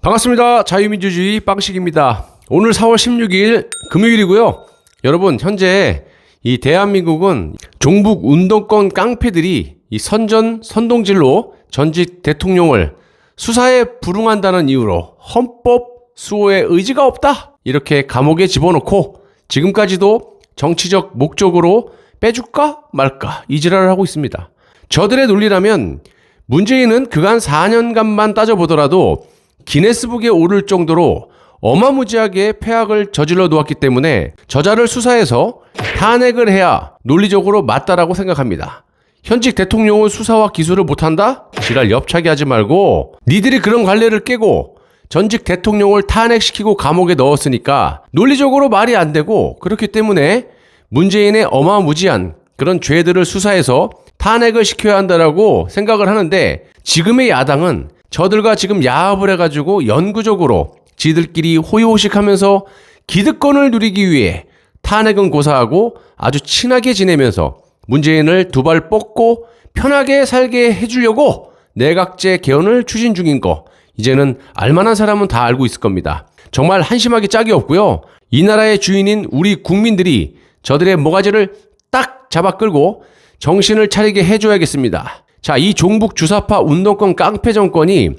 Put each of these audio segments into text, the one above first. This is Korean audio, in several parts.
반갑습니다. 자유민주주의 빵식입니다. 오늘 4월 16일 금요일이고요. 여러분, 현재 이 대한민국은 종북 운동권 깡패들이 이 선동질로 전직 대통령을 수사에 불응한다는 이유로 헌법 수호의 의지가 없다, 이렇게 감옥에 집어넣고 지금까지도 정치적 목적으로 빼줄까 말까 이 지랄을 하고 있습니다. 저들의 논리라면 문재인은 그간 4년간만 따져보더라도 기네스북에 오를 정도로 어마무지하게 폐악을 저질러 놓았기 때문에 저자를 수사해서 탄핵을 해야 논리적으로 맞다라고 생각합니다. 현직 대통령을 수사와 기소를 못한다? 지랄 엽차게 하지 말고 니들이 그런 관례를 깨고 전직 대통령을 탄핵시키고 감옥에 넣었으니까 논리적으로 말이 안 되고, 그렇기 때문에 문재인의 어마무지한 그런 죄들을 수사해서 탄핵을 시켜야 한다라고 생각을 하는데, 지금의 야당은 저들과 지금 야합을 해가지고 영구적으로 지들끼리 호의호식하면서 기득권을 누리기 위해 탄핵은 고사하고 아주 친하게 지내면서 문재인을 두 발 뻗고 편하게 살게 해주려고 내각제 개헌을 추진 중인 거, 이제는 알만한 사람은 다 알고 있을 겁니다. 정말 한심하기 짝이 없고요. 이 나라의 주인인 우리 국민들이 저들의 모가지를 딱 잡아 끌고 정신을 차리게 해줘야겠습니다. 자, 이 종북 주사파 운동권 깡패 정권이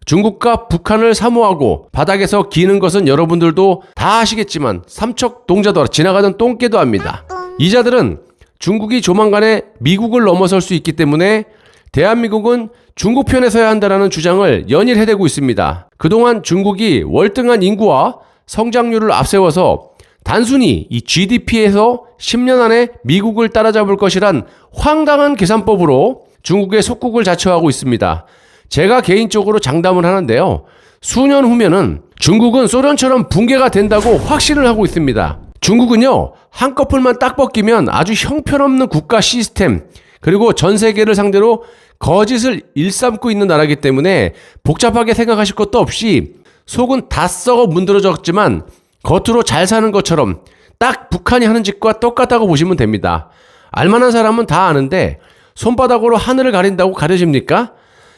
중국과 북한을 사모하고 바닥에서 기는 것은 여러분들도 다 아시겠지만 삼척동자도 지나가던 똥개도 압니다. 이 자들은 중국이 조만간에 미국을 넘어설 수 있기 때문에 대한민국은 중국 편에 서야 한다는 주장을 연일 해대고 있습니다. 그동안 중국이 월등한 인구와 성장률을 앞세워서 단순히 이 GDP에서 10년 안에 미국을 따라잡을 것이란 황당한 계산법으로 중국의 속국을 자처하고 있습니다. 제가 개인적으로 장담을 하는데요. 수년 후면은 중국은 소련처럼 붕괴가 된다고 확신을 하고 있습니다. 중국은요, 한꺼풀만 딱 벗기면 아주 형편없는 국가 시스템, 그리고 전 세계를 상대로 거짓을 일삼고 있는 나라이기 때문에 복잡하게 생각하실 것도 없이 속은 다 썩어 문드러졌지만 겉으로 잘 사는 것처럼 딱 북한이 하는 짓과 똑같다고 보시면 됩니다. 알만한 사람은 다 아는데 손바닥으로 하늘을 가린다고 가려집니까?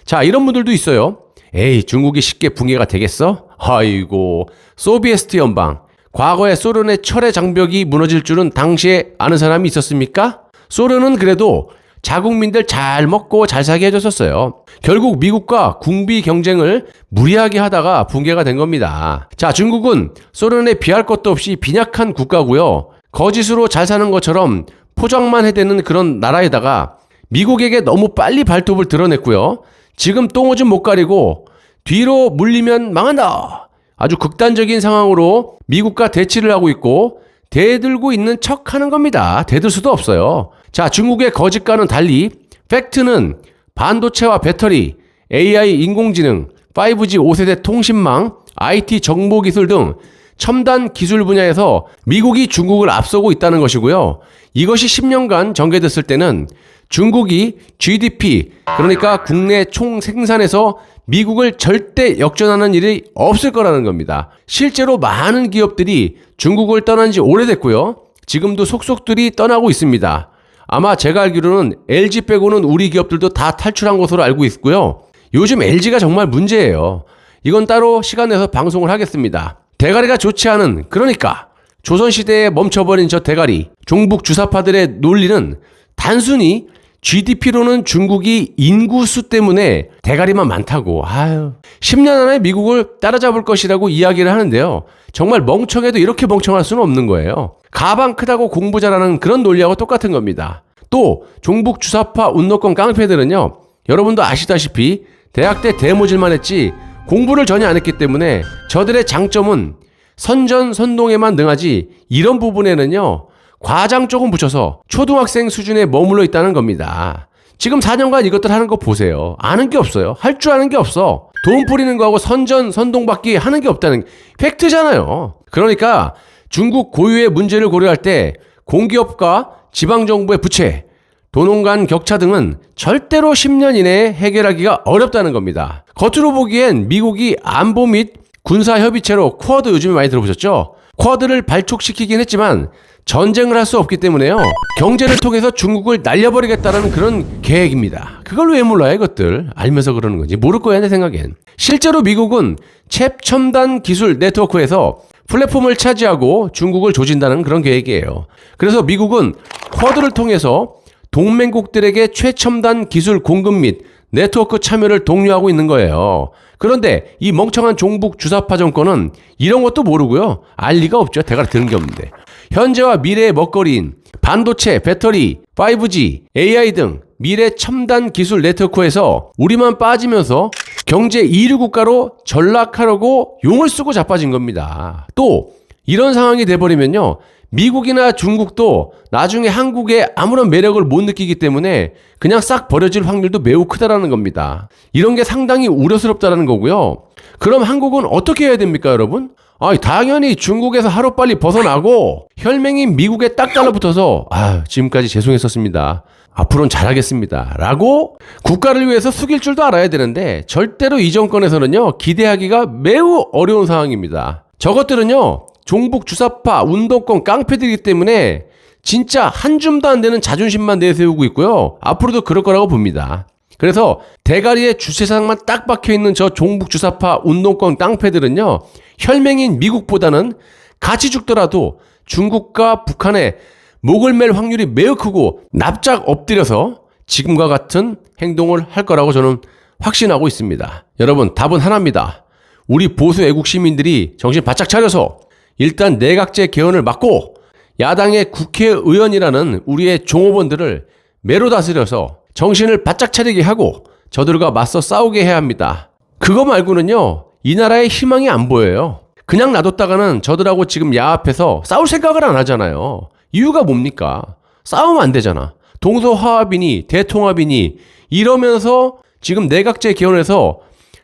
자, 이런 분들도 있어요. 에이, 중국이 쉽게 붕괴가 되겠어? 아이고, 소비에트 연방, 과거에 소련의 철의 장벽이 무너질 줄은 당시에 아는 사람이 있었습니까? 소련은 그래도 자국민들 잘 먹고 잘 사게 해줬었어요. 결국 미국과 군비 경쟁을 무리하게 하다가 붕괴가 된 겁니다. 자, 중국은 소련에 비할 것도 없이 빈약한 국가고요. 거짓으로 잘 사는 것처럼 포장만 해대는 그런 나라에다가 미국에게 너무 빨리 발톱을 드러냈고요. 지금 똥오줌 못 가리고 뒤로 물리면 망한다, 아주 극단적인 상황으로 미국과 대치를 하고 있고 대들고 있는 척 하는 겁니다. 대들 수도 없어요. 자, 중국의 거짓과는 달리 팩트는 반도체와 배터리, AI 인공지능, 5G 5세대 통신망, IT 정보기술 등 첨단 기술 분야에서 미국이 중국을 앞서고 있다는 것이고요. 이것이 10년간 전개됐을 때는 중국이 GDP, 그러니까 국내 총 생산에서 미국을 절대 역전하는 일이 없을 거라는 겁니다. 실제로 많은 기업들이 중국을 떠난 지 오래됐고요. 지금도 속속들이 떠나고 있습니다. 아마 제가 알기로는 LG 빼고는 우리 기업들도 다 탈출한 것으로 알고 있고요. 요즘 LG가 정말 문제예요. 이건 따로 시간 내서 방송을 하겠습니다. 대가리가 좋지 않은, 그러니까 조선시대에 멈춰버린 저 대가리, 종북 주사파들의 논리는 단순히 GDP로는 중국이 인구수 때문에 대가리만 많다고, 10년 안에 미국을 따라잡을 것이라고 이야기를 하는데요. 정말 멍청해도 이렇게 멍청할 수는 없는 거예요. 가방 크다고 공부 잘하는 그런 논리하고 똑같은 겁니다. 또 종북 주사파 운동권 깡패들은요, 여러분도 아시다시피 대학 때 대모질만 했지 공부를 전혀 안 했기 때문에 저들의 장점은 선전선동에만 능하지 이런 부분에는요, 과장 조금 붙여서 초등학생 수준에 머물러 있다는 겁니다. 지금 4년간 이것들 하는 거 보세요. 아는 게 없어요. 할 줄 아는 게 없어. 돈 뿌리는 거하고 선전선동밖에 하는 게 없다는 팩트잖아요. 그러니까 중국 고유의 문제를 고려할 때 공기업과 지방정부의 부채, 돈원 간 격차 등은 절대로 10년 이내에 해결하기가 어렵다는 겁니다. 겉으로 보기엔 미국이 안보 및 군사협의체로 쿼드, 요즘에 많이 들어보셨죠? 쿼드를 발족시키긴 했지만 전쟁을 할 수 없기 때문에요. 경제를 통해서 중국을 날려버리겠다라는 그런 계획입니다. 그걸 왜 몰라요, 이것들. 알면서 그러는 건지. 모를 거야, 내 생각엔. 실제로 미국은 최첨단 기술 네트워크에서 플랫폼을 차지하고 중국을 조진다는 그런 계획이에요. 그래서 미국은 쿼드를 통해서 동맹국들에게 최첨단 기술 공급 및 네트워크 참여를 독려하고 있는 거예요. 그런데 이 멍청한 종북 주사파 정권은 이런 것도 모르고요. 알 리가 없죠. 대가리 들은 게 없는데. 현재와 미래의 먹거리인 반도체, 배터리, 5G, AI 등 미래 첨단 기술 네트워크에서 우리만 빠지면서 경제 2류 국가로 전락하려고 용을 쓰고 자빠진 겁니다. 또 이런 상황이 돼버리면요. 미국이나 중국도 나중에 한국에 아무런 매력을 못 느끼기 때문에 그냥 싹 버려질 확률도 매우 크다라는 겁니다. 이런 게 상당히 우려스럽다라는 거고요. 그럼 한국은 어떻게 해야 됩니까, 여러분? 당연히 중국에서 하루빨리 벗어나고 혈맹인 미국에 딱 달라붙어서 지금까지 죄송했었습니다. 앞으로는 잘하겠습니다. 라고 국가를 위해서 숙일 줄도 알아야 되는데 절대로 이 정권에서는요. 기대하기가 매우 어려운 상황입니다. 저것들은요. 종북 주사파 운동권 깡패들이기 때문에 진짜 한 줌도 안 되는 자존심만 내세우고 있고요. 앞으로도 그럴 거라고 봅니다. 그래서 대가리에 주세상만 딱 박혀있는 저 종북 주사파 운동권 깡패들은요. 혈맹인 미국보다는 같이 죽더라도 중국과 북한에 목을 맬 확률이 매우 크고 납작 엎드려서 지금과 같은 행동을 할 거라고 저는 확신하고 있습니다. 여러분, 답은 하나입니다. 우리 보수 애국 시민들이 정신 바짝 차려서 일단 내각제 개헌을 막고 야당의 국회의원이라는 우리의 종업원들을 매로 다스려서 정신을 바짝 차리게 하고 저들과 맞서 싸우게 해야 합니다. 그거 말고는요. 이 나라의 희망이 안 보여요. 그냥 놔뒀다가는 저들하고 지금 야합해서 싸울 생각을 안 하잖아요. 이유가 뭡니까? 싸우면 안 되잖아. 동서화합이니 대통합이니 이러면서 지금 내각제 개헌에서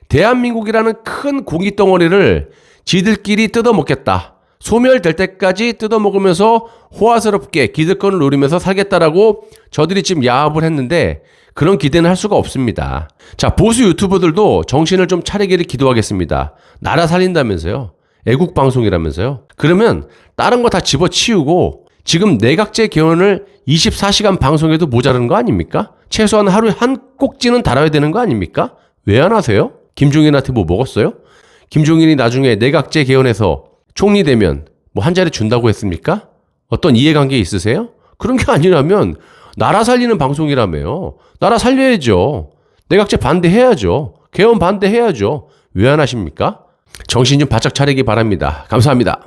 대한민국이라는 큰 공기덩어리를 지들끼리 뜯어먹겠다. 소멸될 때까지 뜯어먹으면서 호화스럽게 기득권을 노리면서 살겠다라고 저들이 지금 야합을 했는데 그런 기대는 할 수가 없습니다. 자, 보수 유튜버들도 정신을 좀 차리기를 기도하겠습니다. 나라 살린다면서요. 애국방송이라면서요. 그러면 다른 거 다 집어치우고 지금 내각제 개헌을 24시간 방송해도 모자라는 거 아닙니까? 최소한 하루에 한 꼭지는 달아야 되는 거 아닙니까? 왜 안 하세요? 김종인한테 뭐 먹었어요? 김종인이 나중에 내각제 개헌에서 총리 되면 뭐 한 자리 준다고 했습니까? 어떤 이해관계 있으세요? 그런 게 아니라면 나라 살리는 방송이라며요. 나라 살려야죠. 내각제 반대해야죠. 개헌 반대해야죠. 왜 안 하십니까? 정신 좀 바짝 차리기 바랍니다. 감사합니다.